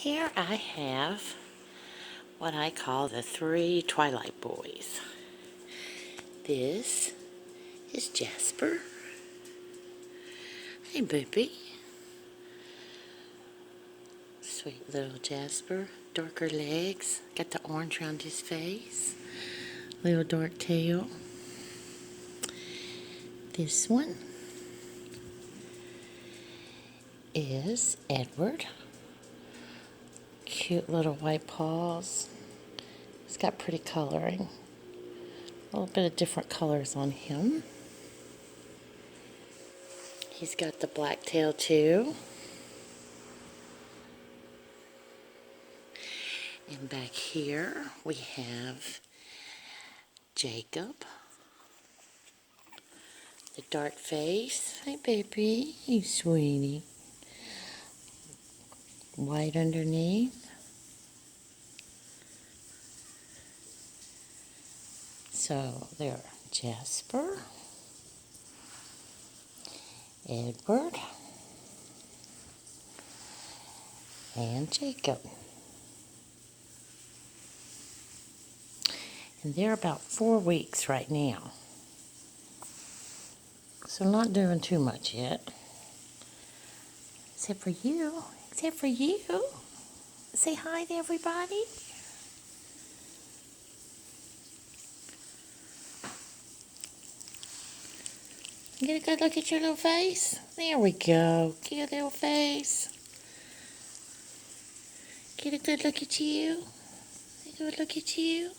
Here I have what I call the 3 Twilight boys. This is Jasper. Hey, baby. Sweet little Jasper. Darker legs. Got the orange around his face. Little dark tail. This one is Edward. Cute little white paws. He's got pretty coloring. A little bit of different colors on him. He's got the black tail too. And back here we have Jacob. The dark face. Hi, baby. You sweetie. White underneath. So there, Jasper, Edward, and Jacob. And they're about 4 weeks right now. So not doing too much yet. Except for you. Except for you. Say hi to everybody. Get a good look at your little face. There we go. Get a little face. Get a good look at you. A good look at you.